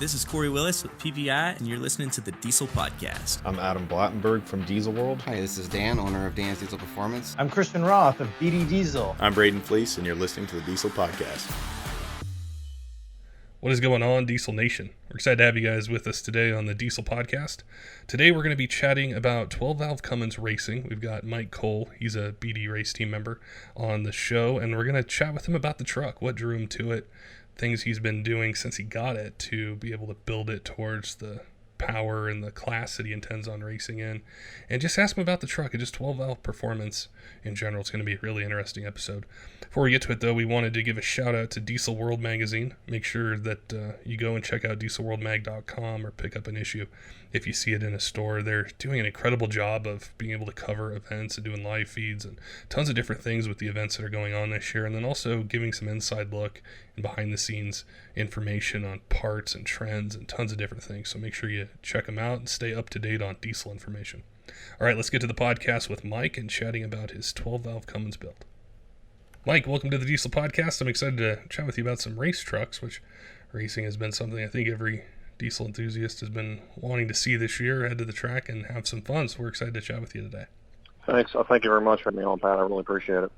This is Corey Willis with PPEI, and you're listening to the Diesel Podcast. I'm Adam Blattenberg from Diesel World. Hi, this is Dan, owner of Dan's Diesel Performance. I'm Christian Roth of DD Diesel. I'm Braden Fleece, and you're listening to the Diesel Podcast. What is going on, Diesel Nation? We're excited to have you guys with us today on the Diesel Podcast. Today we're going to be chatting about 12V Cummins racing. We've got Mike Cole, he's a BD race team member, on the show, and we're going to chat with him about the truck, what drew him to it, things he's been doing since he got it to be able to build it towards the power and the class that he intends on racing in, and just ask him about the truck and just 12V performance in general. It's going to be a really interesting episode. Before we get to it, though, we wanted to give a shout out to Diesel World magazine. Make sure that you go and check out dieselworldmag.com or pick up an issue if you see it in a store. They're doing an incredible job of being able to cover events and doing live feeds and tons of different things with the events that are going on this year, and then also giving some inside look and behind the scenes information on parts and trends and tons of different things. So make sure you check them out and stay up to date on diesel information. All right, let's get to the podcast with Mike and chatting about his 12V Cummins build. Mike, welcome to the Diesel Podcast. I'm excited to chat with you about some race trucks, which racing has been something I think every diesel enthusiast has been wanting to see this year, head to the track and have some fun. So we're excited to chat with you today. Thanks. Thank you very much for having me on, Pat. I really appreciate it.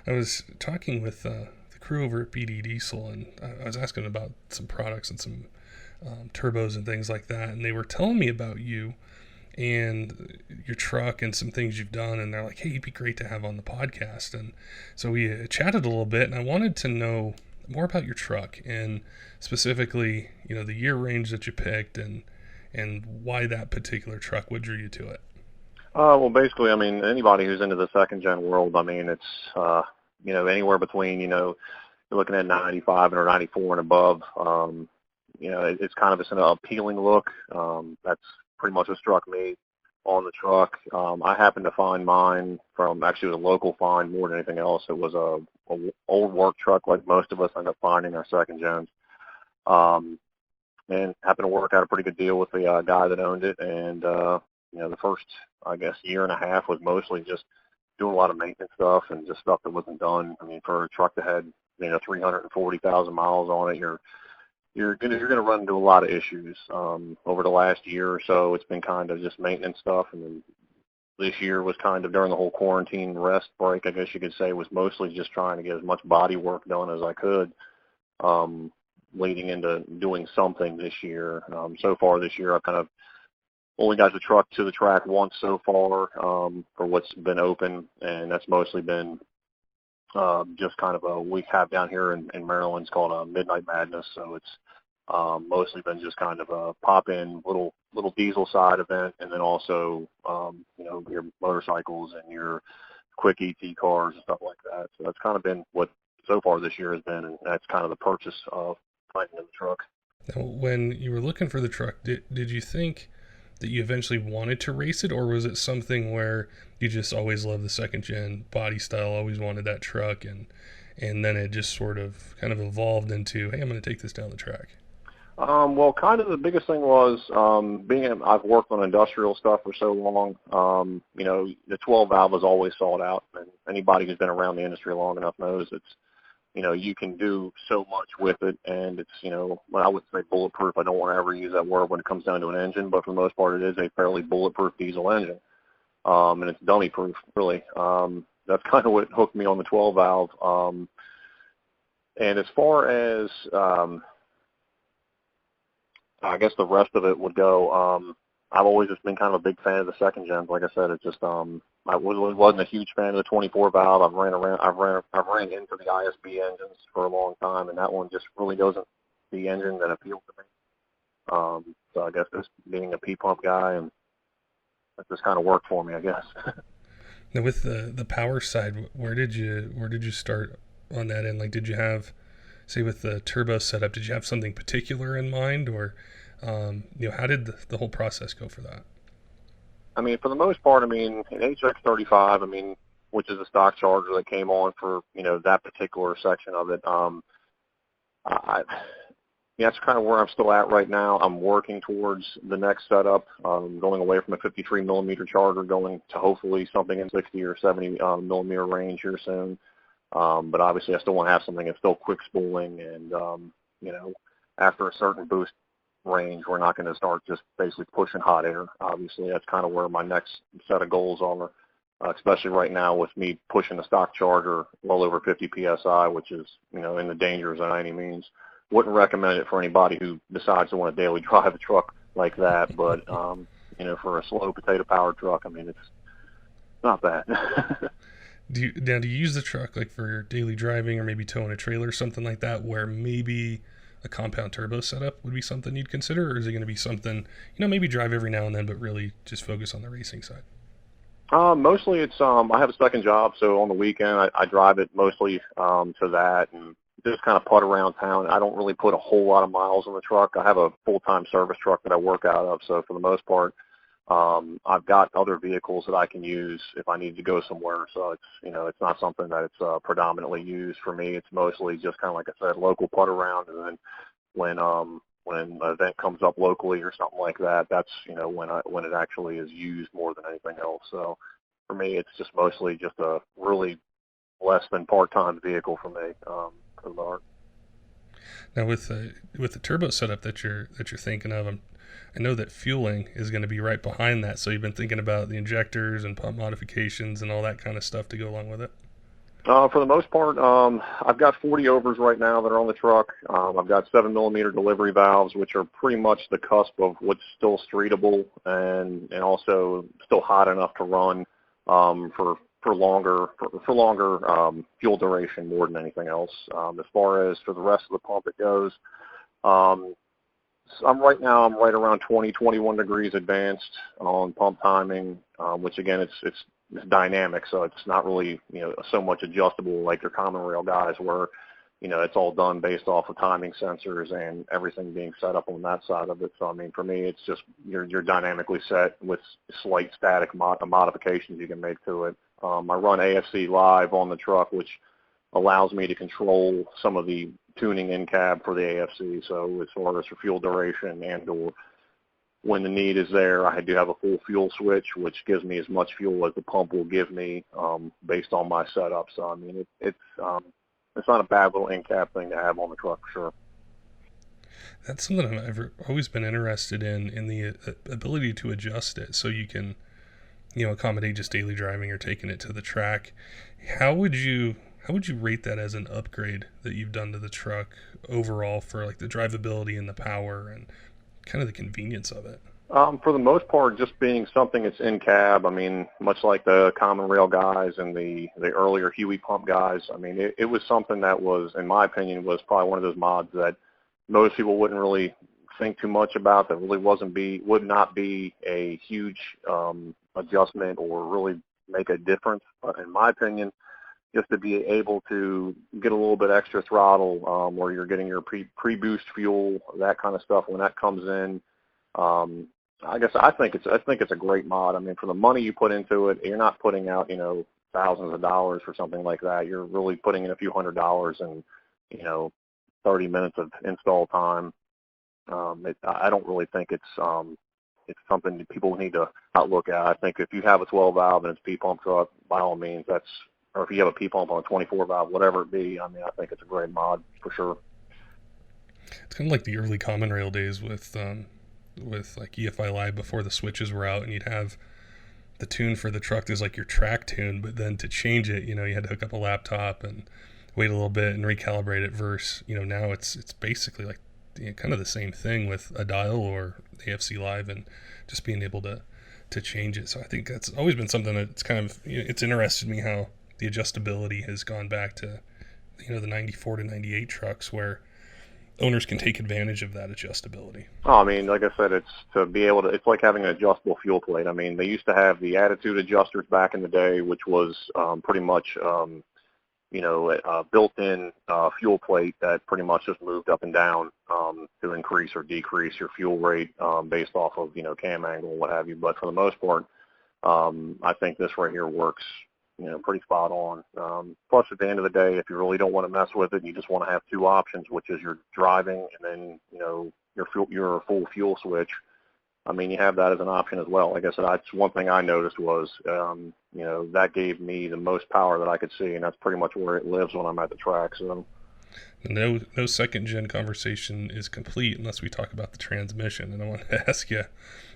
I was talking with the crew over at BD Diesel, and I was asking about some products and some turbos and things like that, and they were telling me about you and your truck and some things you've done, and they're like, hey, you'd be great to have on the podcast. And so we chatted a little bit, and I wanted to know more about your truck and specifically, you know, the year range that you picked and why that particular truck, what drew you to it. Well, basically, I mean, anybody who's into the second gen world, I mean, it's you know, anywhere between, you know, you're looking at 95 or 94 and above. You know, it's kind of an appealing look. That's pretty much what struck me on the truck. I happened to find mine from, actually it was a local find more than anything else. It was a old work truck like most of us end up finding our second gens. And happened to work out a pretty good deal with the guy that owned it. And, you know, the first, I guess, year and a half was mostly just doing a lot of maintenance stuff and just stuff that wasn't done. I mean, for a truck that had, you know, 340,000 miles on it, you're gonna run into a lot of issues. Over the last year or so, it's been kind of just maintenance stuff, and then this year was kind of during the whole quarantine rest break, I guess you could say, was mostly just trying to get as much body work done as I could, leading into doing something this year. So far this year, I've kind of only got the truck to the track once so far for what's been open, and that's mostly been just kind of we have down here in Maryland. It's called Midnight Madness, so it's mostly been just kind of a pop-in little diesel side event, and then also you know, your motorcycles and your quick ET cars and stuff like that. So that's kind of been what so far this year has been, and that's kind of the purchase of finding the truck. Now, when you were looking for the truck, did you think that you eventually wanted to race it, or was it something where you just always loved the second gen body style, always wanted that truck, and then it just sort of kind of evolved into, hey, I'm going to take this down the track? Well, kind of the biggest thing was I've worked on industrial stuff for so long. You know, the 12 valve is always sought out, and anybody who's been around the industry long enough knows it's, you know, you can do so much with it, and it's, you know, well, I would say bulletproof. I don't want to ever use that word when it comes down to an engine, but for the most part, it is a fairly bulletproof diesel engine, and it's dummy-proof, really. That's kind of what hooked me on the 12 valve. And as far as I guess the rest of it would go, I've always just been kind of a big fan of the second gens. Like I said, it's just I wasn't a huge fan of the 24 valve. I've ran into the ISB engines for a long time, and that one just really wasn't the engine that appealed to me. So I guess just being a P-pump guy, and that just kind of worked for me, I guess. Now, with the power side, where did you start on that end? Like, did you have, say, with the turbo setup, did you have something particular in mind, or you know, how did the whole process go for that? I mean, for the most part, I mean, an HX35, I mean, which is a stock charger that came on for, you know, that particular section of it. That's kind of where I'm still at right now. I'm working towards the next setup, going away from a 53 millimeter charger, going to hopefully something in 60 or 70 millimeter range here soon. But obviously I still want to have something that's still quick spooling, and, you know, after a certain boost range, we're not going to start just basically pushing hot air. Obviously, that's kind of where my next set of goals are, especially right now with me pushing the stock charger well over 50 PSI, which is, in the danger zone by any means. Wouldn't recommend it for anybody who decides to want to daily drive a truck like that, but, for a slow potato powered truck, it's not bad. Do you use the truck like for your daily driving or maybe towing a trailer or something like that, where maybe a compound turbo setup would be something you'd consider, or is it going to be something, maybe drive every now and then, but really just focus on the racing side? Mostly it's, I have a second job, so on the weekend I drive it mostly to that and just kind of putt around town. I don't really put a whole lot of miles on the truck. I have a full-time service truck that I work out of, so for the most part, I've got other vehicles that I can use if I need to go somewhere. So it's, it's not something that it's predominantly used for me. It's mostly just kind of like I said, local putt around, and then when an event comes up locally or something like that, that's when it actually is used more than anything else. So for me, it's just mostly just a really less than part-time vehicle for me for the most. Now with the turbo setup that you're thinking of, I know that fueling is going to be right behind that. So you've been thinking about the injectors and pump modifications and all that kind of stuff to go along with it. For the most part, I've got 40 overs right now that are on the truck. I've got 7mm delivery valves, which are pretty much the cusp of what's still streetable and also still hot enough to run for longer fuel duration more than anything else. As far as for the rest of the pump it goes, I'm right around 20, 21 degrees advanced on pump timing, which again, it's dynamic, so it's not really, so much adjustable like your common rail guys where, it's all done based off of timing sensors and everything being set up on that side of it. So, for me, it's just you're dynamically set with slight static modifications you can make to it. I run EFILIVE on the truck, which allows me to control some of the tuning in cab for the AFC. So as far as for fuel duration and or when the need is there, I do have a full fuel switch, which gives me as much fuel as the pump will give me based on my setup. So it's not a bad little in cab thing to have on the truck for sure. That's something I've always been interested in the ability to adjust it so you can, accommodate just daily driving or taking it to the track. How would you rate that as an upgrade that you've done to the truck overall for like the drivability and the power and kind of the convenience of it? For the most part, just being something that's in cab. Much like the common rail guys and the earlier Huey pump guys. It was something that was, in my opinion, was probably one of those mods that most people wouldn't really think too much about. That really would not be a huge adjustment or really make a difference. But in my opinion, just to be able to get a little bit extra throttle where you're getting your pre-boost fuel, that kind of stuff when that comes in. I think it's a great mod. For the money you put into it, you're not putting out, thousands of dollars for something like that. You're really putting in a few $100s and, 30 minutes of install time. I don't really think it's something that people need to not look at. I think if you have a 12 valve and it's P-pump truck, by all means, or if you have a P-pump on a 24 valve, whatever it be, I think it's a great mod for sure. It's kind of like the early common rail days with like EFILIVE before the switches were out, and you'd have the tune for the truck is like your track tune, but then to change it, you had to hook up a laptop and wait a little bit and recalibrate it versus, now it's basically like kind of the same thing with a dial or EFILIVE and just being able to change it. So I think that's always been something that's kind of, it's interested me how the adjustability has gone back to, the 94 to 98 trucks where owners can take advantage of that adjustability. Like I said, it's like having an adjustable fuel plate. They used to have the attitude adjusters back in the day, which was pretty much, a built-in fuel plate that pretty much just moved up and down to increase or decrease your fuel rate based off of, cam angle and what have you. But for the most part, I think this right here works, pretty spot on. Plus, at the end of the day, if you really don't want to mess with it, you just want to have two options, which is your driving and then, your full fuel switch. You have that as an option as well. Like I said, that's one thing I noticed was, that gave me the most power that I could see, and that's pretty much where it lives when I'm at the track. So, No second gen conversation is complete unless we talk about the transmission, and I want to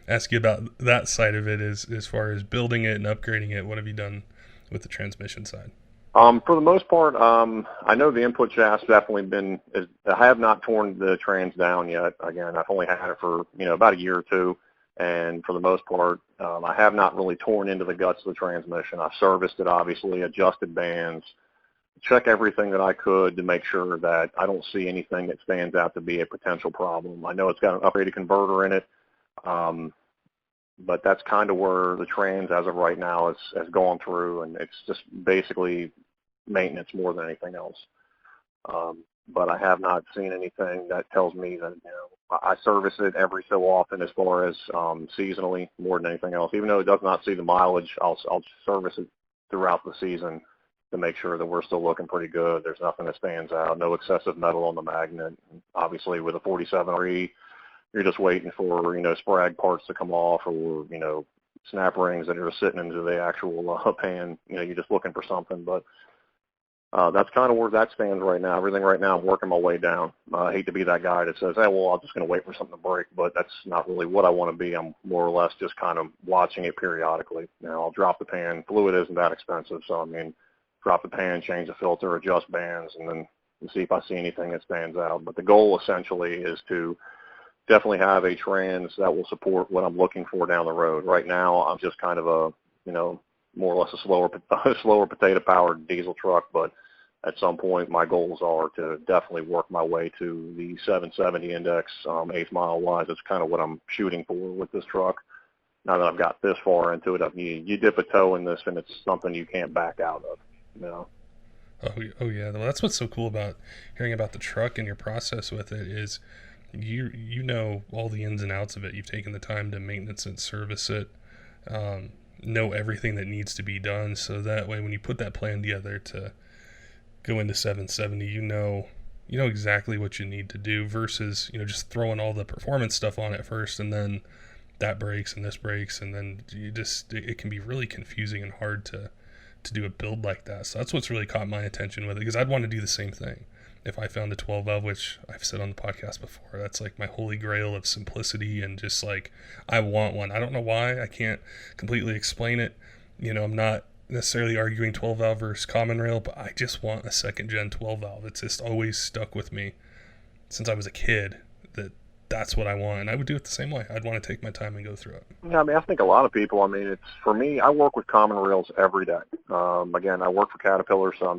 ask you about that side of it as far as building it and upgrading it. What have you done with the transmission side? For the most part, I know the input shaft's definitely been. I have not torn the trans down yet. Again, I've only had it for about a year or two, and for the most part, I have not really torn into the guts of the transmission. I've serviced it, obviously, adjusted bands, check everything that I could to make sure that I don't see anything that stands out to be a potential problem. I know it's got an upgraded converter in it, but that's kind of where the trans, as of right now, has gone through, and it's just basically maintenance more than anything else. But I have not seen anything that tells me that, I service it every so often as far as seasonally more than anything else. Even though it does not see the mileage, I'll service it throughout the season to make sure that we're still looking pretty good. There's nothing that stands out, no excessive metal on the magnet. Obviously, with a 47R, you're just waiting for, sprag parts to come off, or, snap rings that are sitting into the actual pan. You're just looking for something. But that's kind of where that stands right now. Everything right now, I'm working my way down. I hate to be that guy that says, hey, well, I'm just going to wait for something to break, but that's not really what I want to be. I'm more or less just kind of watching it periodically. I'll drop the pan. Fluid isn't that expensive, so, drop the pan, change the filter, adjust bands, and then see if I see anything that stands out. But the goal, essentially, is to definitely have a trans that will support what I'm looking for down the road. Right now, I'm just kind of a, more or less a slower potato-powered diesel truck, but at some point, my goals are to definitely work my way to the 770 index, 8th mile wise. That's kind of what I'm shooting for with this truck. Now that I've got this far into it, you dip a toe in this, and it's something you can't back out of. Oh yeah. Well, that's what's so cool about hearing about the truck and your process with it is you know all the ins and outs of it. You've taken the time to maintenance and service it, know everything that needs to be done, so that way when you put that plan together to go into 770, you know exactly what you need to do versus just throwing all the performance stuff on it first, and then that breaks and this breaks, and then it can be really confusing and hard to do a build like that. So that's what's really caught my attention with it, because I'd want to do the same thing if I found a 12 valve, which I've said on the podcast before. That's like my holy grail of simplicity, and just like, I want one. I don't know why. I can't completely explain it. I'm not necessarily arguing 12 valve versus common rail, but I just want a second gen 12 valve. It's just always stuck with me since I was a kid that's what I want, and I would do it the same way. I'd want to take my time and go through it. Yeah, I think a lot of people, it's, for me, I work with common rails every day. Again, I work for Caterpillar, so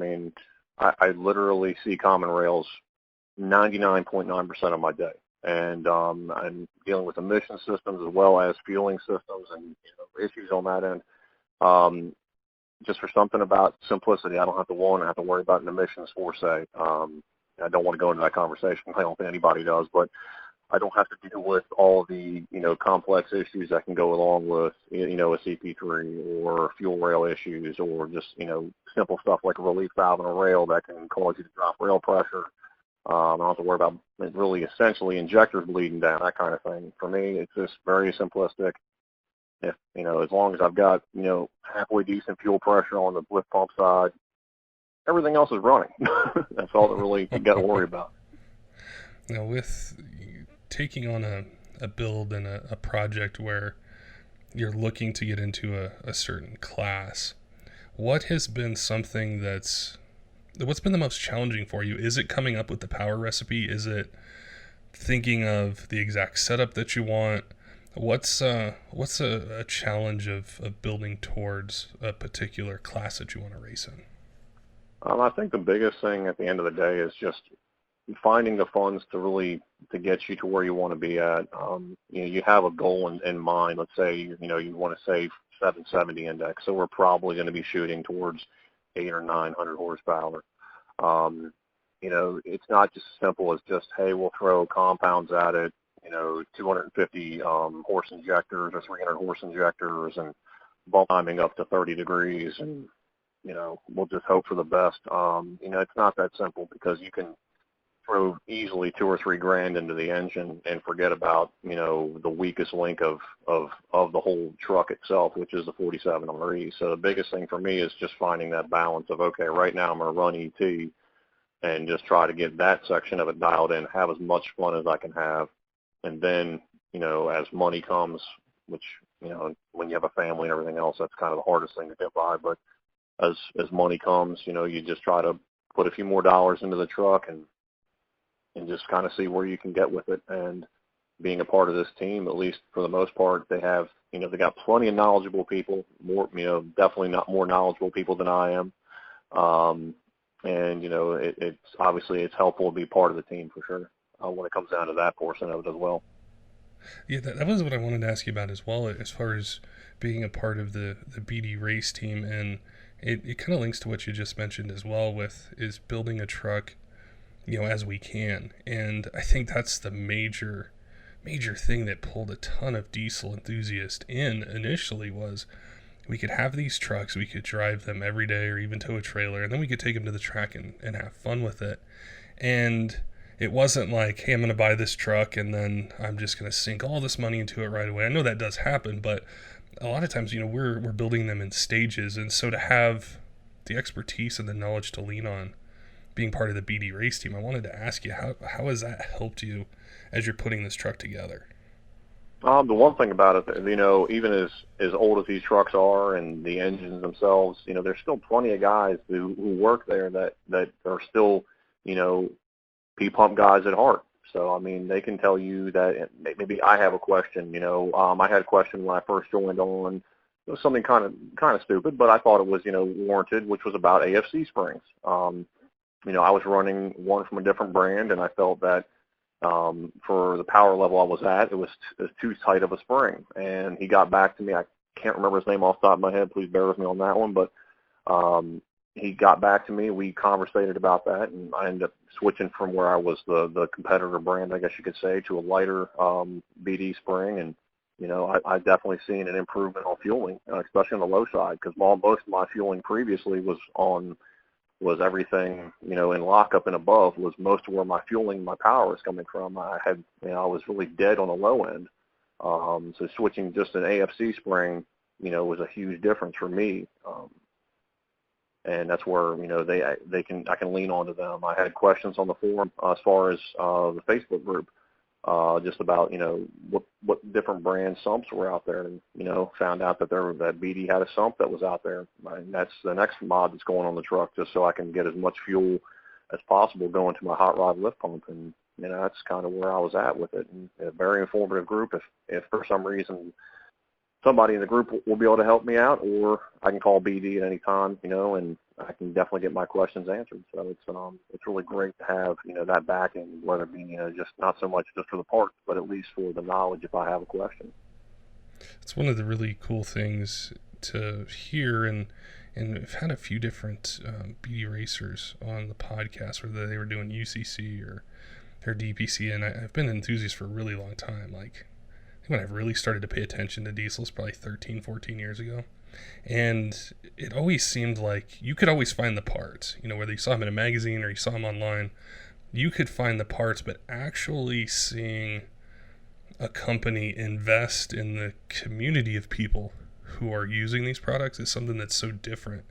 I literally see common rails 99.9% of my day. And I'm dealing with emission systems as well as fueling systems and issues on that end. Just for something about simplicity, I don't have to worry about an emissions foresight. I don't want to go into that conversation. I don't think anybody does, but I don't have to deal with all the, complex issues that can go along with, a CP3 or fuel rail issues, or just, simple stuff like a relief valve in a rail that can cause you to drop rail pressure. I don't have to worry about really essentially injectors bleeding down, that kind of thing. For me, it's just very simplistic. If, as long as I've got, halfway decent fuel pressure on the lift pump side, everything else is running. That's all that really you got to worry about. Now, with taking on a build and a project where you're looking to get into a certain class, what has been something what's been the most challenging for you? Is it coming up with the power recipe? Is it thinking of the exact setup that you want? What's a challenge of building towards a particular class that you want to race in? I think the biggest thing at the end of the day is just finding the funds to get you to where you want to be at. You have a goal in mind. Let's say, you want to save 770 index. So we're probably going to be shooting towards 800 or 900 horsepower. It's not just as simple as just, hey, we'll throw compounds at it, 250 horse injectors or 300 horse injectors and bump timing up to 30 degrees. And, we'll just hope for the best. It's not that simple, because you can throw easily $2 or $3 grand into the engine and forget about, the weakest link of the whole truck itself, which is the 47R. So the biggest thing for me is just finding that balance of, okay, right now I'm going to run ET, and just try to get that section of it dialed in, have as much fun as I can have. And then, as money comes, which, when you have a family and everything else, that's kind of the hardest thing to get by. But as money comes, you just try to put a few more dollars into the truck and just kind of see where you can get with it. And being a part of this team, at least for the most part, they have, they got plenty of knowledgeable people, more, definitely not more knowledgeable people than I am. And, it's obviously it's helpful to be part of the team for sure when it comes down to that portion of it as well. Yeah, that was what I wanted to ask you about as well, as far as being a part of the BD race team. And it kind of links to what you just mentioned as well, is building a truck, as we can. And I think that's the major thing that pulled a ton of diesel enthusiasts in initially, was we could have these trucks, we could drive them every day or even tow a trailer, and then we could take them to the track and have fun with it. And it wasn't like, hey, I'm going to buy this truck and then I'm just going to sink all this money into it right away. I know that does happen, but a lot of times, we're building them in stages. And so to have the expertise and the knowledge to lean on being part of the BD race team, I wanted to ask you, how has that helped you as you're putting this truck together? The one thing about it, even as old as these trucks are and the engines themselves, there's still plenty of guys who work there that are still, P-pump guys at heart. So, they can tell you that maybe I have a question, I had a question when I first joined on. It was something kind of stupid, but I thought it was, warranted, which was about AFC springs. I was running one from a different brand, and I felt that for the power level I was at, it was too tight of a spring. And he got back to me. I can't remember his name off the top of my head. Please bear with me on that one. But he got back to me. We conversated about that, and I ended up switching from where I was the competitor brand, I guess you could say, to a lighter BD spring. And, I definitely seen an improvement on fueling, especially on the low side, because most of my fueling previously was everything, in lockup and above, was most of where my fueling, my power was coming from. I was really dead on the low end. So switching just an AFC spring, was a huge difference for me. And that's where, I can lean onto them. I had questions on the forum as far as the Facebook group, just about, what different brand sumps were out there, and, found out that that BD had a sump that was out there. And that's the next mod that's going on the truck, just so I can get as much fuel as possible going to my hot rod lift pump. And, that's kind of where I was at with it. And a very informative group. If for some reason somebody in the group will be able to help me out, or I can call BD at any time, and I can definitely get my questions answered. So it's really great to have, that backing, whether it be, just not so much just for the parts, but at least for the knowledge if I have a question. It's one of the really cool things to hear, and we've had a few different BD racers on the podcast, whether they were doing UCC or DPC, and I've been an enthusiast for a really long time. Like, when I really started to pay attention to diesels, probably 13, 14 years ago. And it always seemed like you could always find the parts, whether you saw them in a magazine or you saw them online, you could find the parts, but actually seeing a company invest in the community of people who are using these products is something that's so different.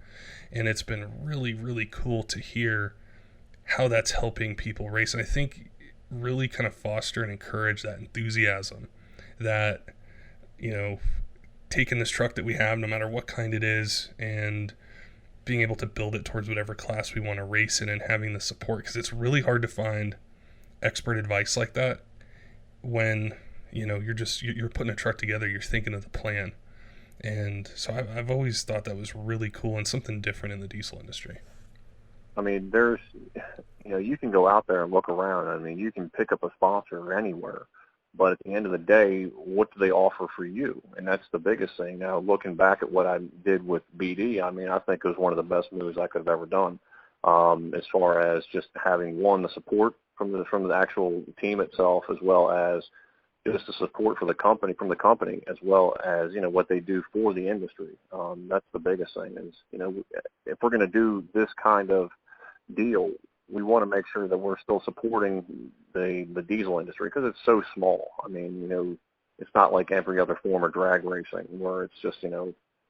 And it's been really, really cool to hear how that's helping people race. And I think really kind of foster and encourage that enthusiasm that, taking this truck that we have, no matter what kind it is, and being able to build it towards whatever class we want to race in, and having the support, because it's really hard to find expert advice like that when, you're putting a truck together, you're thinking of the plan. And so I've always thought that was really cool and something different in the diesel industry. There's, you can go out there and look around. You can pick up a sponsor anywhere. But at the end of the day, what do they offer for you? And that's the biggest thing. Now, looking back at what I did with BD, I think it was one of the best moves I could have ever done, as far as just having, the support from the actual team itself, as well as just the support for the company, as well as, what they do for the industry. That's the biggest thing is, if we're going to do this kind of deal, we want to make sure that we're still supporting the diesel industry, because it's so small. It's not like every other form of drag racing where it's just,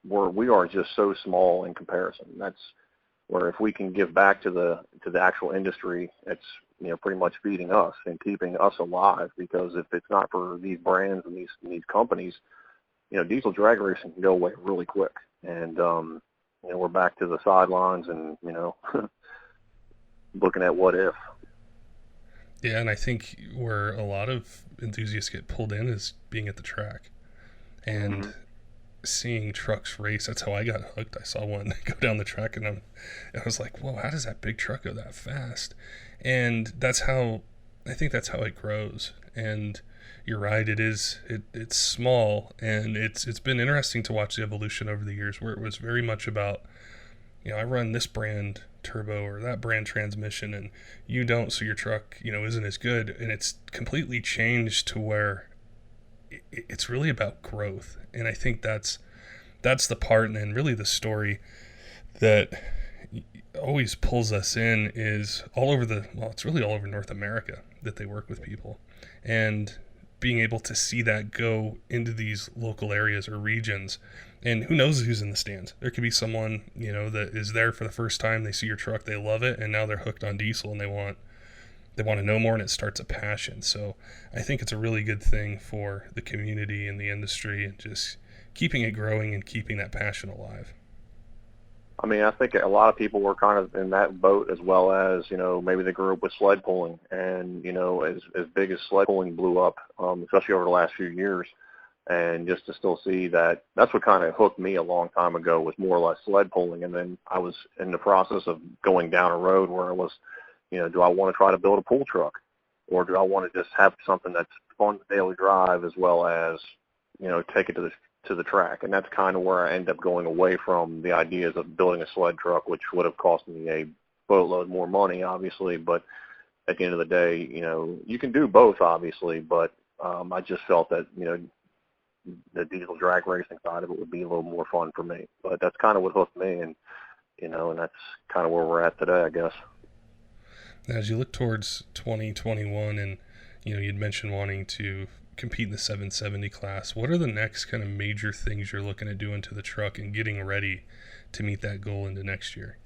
we are just so small in comparison. That's, where if we can give back to the actual industry, it's, you know, pretty much feeding us and keeping us alive, because if it's not for these brands and these companies, you know, diesel drag racing can go away really quick. And, you know, we're back to the sidelines and, you know, looking at what if. Yeah, and I think where a lot of enthusiasts get pulled in is being at the track and seeing trucks race. That's how I got hooked. I saw one go down the track, and I was like, whoa, how does that big truck go that fast? And that's how, I think that's how it grows. And you're right, it's small, and it's been interesting to watch the evolution over the years, where it was very much about, you know, I run this brand turbo or that brand transmission, and you don't, so your truck, you know, isn't as good. And it's completely changed to where it's really about growth. And I think that's the part, and then really the story that always pulls us in is it's really all over North America that they work with people, and being able to see that go into these local areas or regions. And who knows who's in the stands? There could be someone, you know, that is there for the first time. They see your truck, they love it, and now they're hooked on diesel, and they want to know more, and it starts a passion. So I think it's a really good thing for the community and the industry, and just keeping it growing and keeping that passion alive. I mean, I think a lot of people were kind of in that boat, as well as, you know, maybe they grew up with sled pulling, and, you know, as big as sled pulling blew up, especially over the last few years. And just to still see that, that's what kind of hooked me a long time ago, was more or less sled pulling. And then I was in the process of going down a road where I was, you know, do I want to try to build a pull truck, or do I want to just have something that's fun to daily drive, as well as, you know, take it to the track? And that's kind of where I end up going away from the ideas of building a sled truck, which would have cost me a boatload more money, obviously. But at the end of the day, you know, you can do both, obviously. But I just felt that, you know, the diesel drag racing side of it would be a little more fun for me. But that's kind of what hooked me, and, you know, and that's kind of where we're at today, I guess. As you look towards 2021, and, you know, you'd mentioned wanting to compete in the 770 class, what are the next kind of major things you're looking at doing to the truck and getting ready to meet that goal into next year?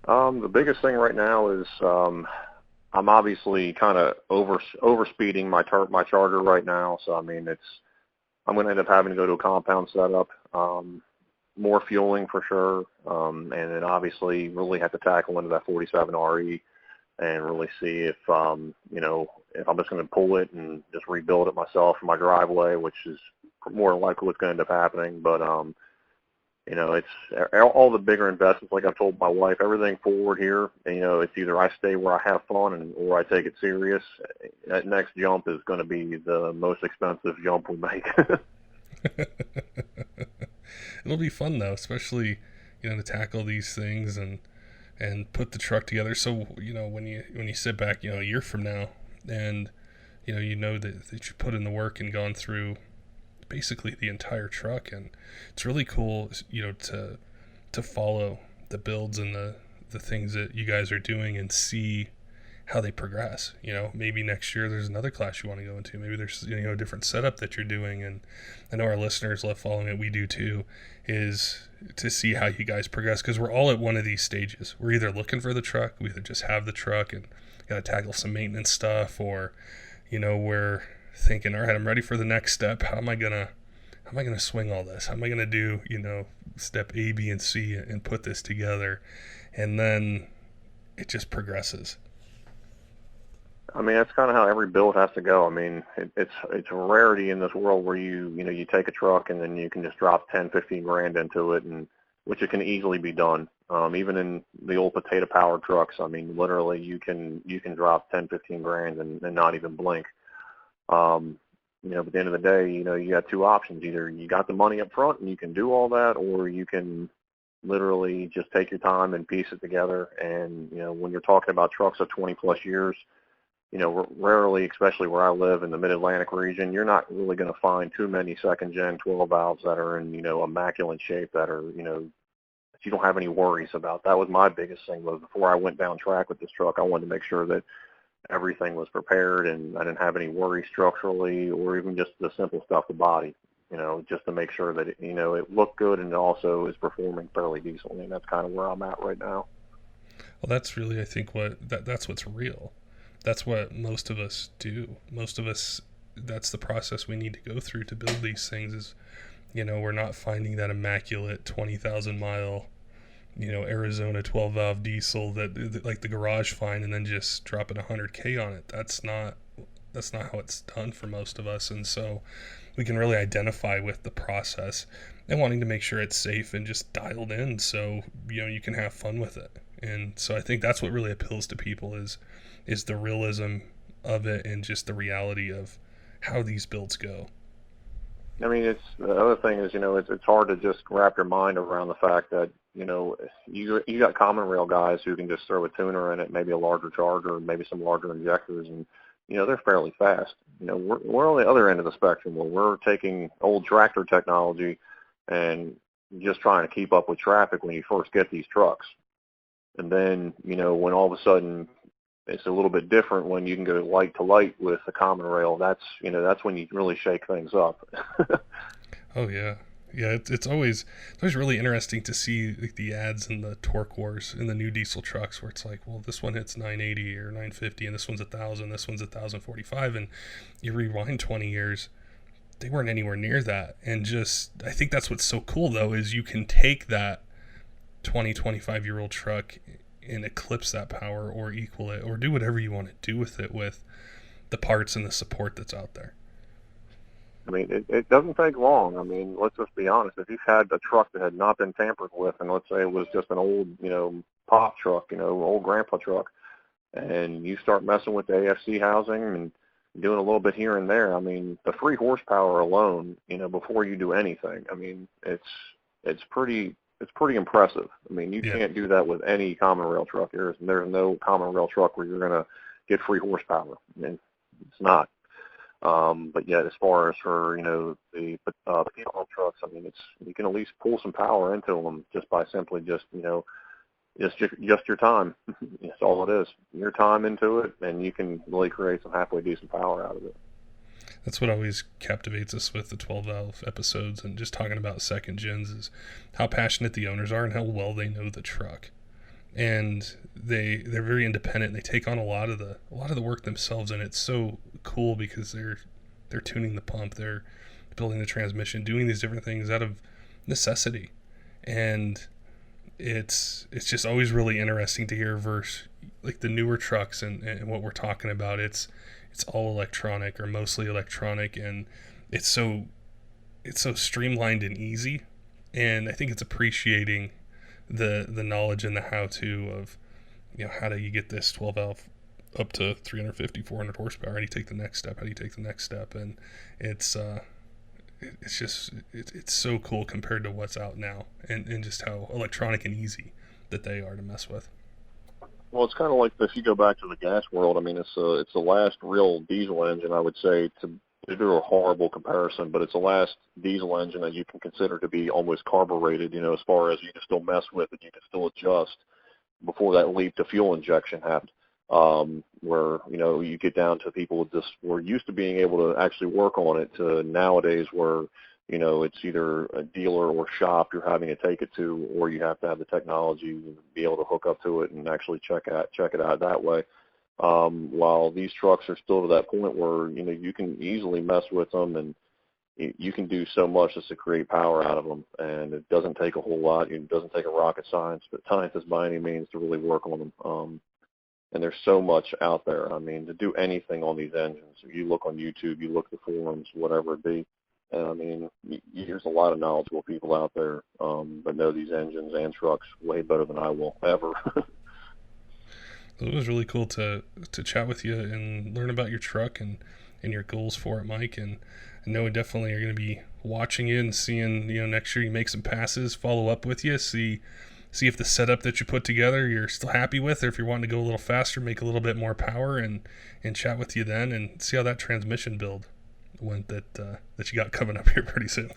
The biggest thing right now is I'm obviously kind of overspeeding my charger right now. So, I mean, I'm going to end up having to go to a compound setup, more fueling for sure, and then obviously really have to tackle into that 47 RE and really see if, you know, if I'm just going to pull it and just rebuild it myself in my driveway, which is more than likely what's going to end up happening. But, you know, it's all the bigger investments, like I've told my wife, everything forward here, and, you know, it's either I stay where I have fun or I take it serious. That next jump is going to be the most expensive jump we make. It'll be fun, though, especially, you know, to tackle these things and put the truck together. So, you know, when you sit back, you know, a year from now, and, you know that you put in the work and gone through basically the entire truck, and it's really cool, you know, to follow the builds and the things that you guys are doing and see how they progress. You know, maybe next year there's another class you want to go into. Maybe there's, you know, a different setup that you're doing, and I know our listeners love following it. We do too, is to see how you guys progress, because we're all at one of these stages. We're either looking for the truck, we either just have the truck and got to tackle some maintenance stuff, or, you know, we're thinking, all right, I'm ready for the next step. How am I gonna swing all this? How am I gonna do, you know, step A, B, and C and put this together? And then it just progresses. I mean, that's kind of how every build has to go. I mean, it's a rarity in this world where you take a truck and then you can just drop 10, 15 grand into it, and which it can easily be done. Even in the old potato powered trucks, I mean, literally you can drop 10, 15 grand and not even blink. You know, but at the end of the day, you know, you got two options. Either you got the money up front and you can do all that, or you can literally just take your time and piece it together. And, you know, when you're talking about trucks of 20 plus years, you know, rarely, especially where I live in the mid-Atlantic region, you're not really going to find too many second-gen 12 valves that are in, you know, immaculate shape, that are, you know, that you don't have any worries about. That was my biggest thing, was before I went down track with this truck, I wanted to make sure that everything was prepared and I didn't have any worries structurally, or even just the simple stuff, the body. just to make sure that it looked good and it also is performing fairly decently. And that's kind of where I'm at right now. Well, that's really, I think, that's what's real. That's what most of us do. Most of us, that's the process we need to go through to build these things is, we're not finding that immaculate 20,000 mile, Arizona 12 valve diesel that like the garage find and then just dropping 100K on it. That's not how it's done for most of us. And so we can really identify with the process and wanting to make sure it's safe and just dialed in so, you can have fun with it. And so I think that's what really appeals to people is the realism of it and just the reality of how these builds go. I mean, it's the other thing is, it's hard to just wrap your mind around the fact that, you got common rail guys who can just throw a tuner in it, maybe a larger charger, maybe some larger injectors, and, they're fairly fast. We're on the other end of the spectrum where we're taking old tractor technology and just trying to keep up with traffic when you first get these trucks. And then, when all of a sudden it's a little bit different when you can go light to light with the common rail, that's when you really shake things up. Oh, yeah. Yeah, it's always really interesting to see the ads and the torque wars in the new diesel trucks where it's like, well, this one hits 980 or 950 and this one's 1,000, this one's 1,045, and you rewind 20 years, they weren't anywhere near that. And I think that's what's so cool, though, is you can take that 20, 25-year-old truck and eclipse that power or equal it or do whatever you want to do with it with the parts and the support that's out there. I mean, it doesn't take long. I mean, let's just be honest. If you've had a truck that had not been tampered with, and let's say it was just an old, pop truck, old grandpa truck, and you start messing with the AFC housing and doing a little bit here and there, I mean, the 3 horsepower alone, before you do anything, I mean, it's pretty impressive. I mean, you can't do that with any common rail truck. There's no common rail truck where you're going to get 3 horsepower. I mean, it's not. But yet, as far as for the trucks, I mean, you can at least pull some power into them just by simply just your time. That's all it is. Your time into it, and you can really create some halfway decent power out of it. That's what always captivates us with the 12 valve episodes and just talking about second gens is how passionate the owners are and how well they know the truck. And they're very independent. They take on a lot of the work themselves, and it's so cool because they're tuning the pump, they're building the transmission, doing these different things out of necessity. And it's just always really interesting to hear versus like the newer trucks and what we're talking about. It's all electronic or mostly electronic, and it's so streamlined and easy. And I think it's appreciating the knowledge and the how-to of, how do you get this 12 valve up to 350, 400 horsepower? How do you take the next step? How do you take the next step? And it's so cool compared to what's out now and just how electronic and easy that they are to mess with. Well, it's kind of like if you go back to the gas world. I mean, it's the last real diesel engine, I would say, to do a horrible comparison, but it's the last diesel engine that you can consider to be almost carbureted, as far as you can still mess with it, you can still adjust before that leap to fuel injection happened, where, you get down to people just were used to being able to actually work on it to nowadays where, it's either a dealer or shop you're having to take it to, or you have to have the technology to be able to hook up to it and actually check it out that way. While these trucks are still to that point where, you can easily mess with them and you can do so much just to create power out of them. And it doesn't take a whole lot. It doesn't take a rocket scientist by any means to really work on them. And there's so much out there. I mean, to do anything on these engines, you look on YouTube, you look at the forums, whatever it be. And I mean, there's a lot of knowledgeable people out there that know these engines and trucks way better than I will ever. It was really cool to chat with you and learn about your truck and your goals for it, Mike. And I know we definitely are going to be watching you and seeing, next year you make some passes, follow up with you, see if the setup that you put together you're still happy with, or if you're wanting to go a little faster, make a little bit more power, and chat with you then and see how that transmission build went that you got coming up here pretty soon.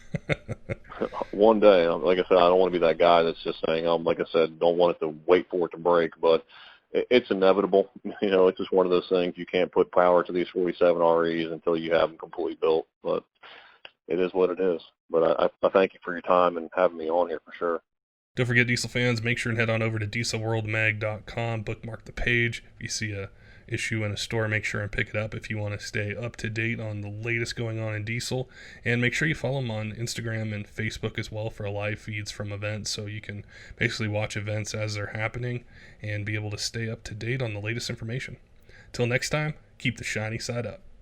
One day, like I said, I don't want to be that guy that's just saying, like I said, don't want it to wait for it to break, but it's inevitable. It's just one of those things. You can't put power to these 47 REs until you have them completely built. But it is what it is. But I thank you for your time and having me on here for sure. Don't forget, Diesel fans, make sure and head on over to dieselworldmag.com, bookmark the page. If you see a issue in a store, make sure and pick it up if you want to stay up to date on the latest going on in diesel. And make sure you follow them on Instagram and Facebook as well for live feeds from events, so you can basically watch events as they're happening and be able to stay up to date on the latest information. Till next time, keep the shiny side up.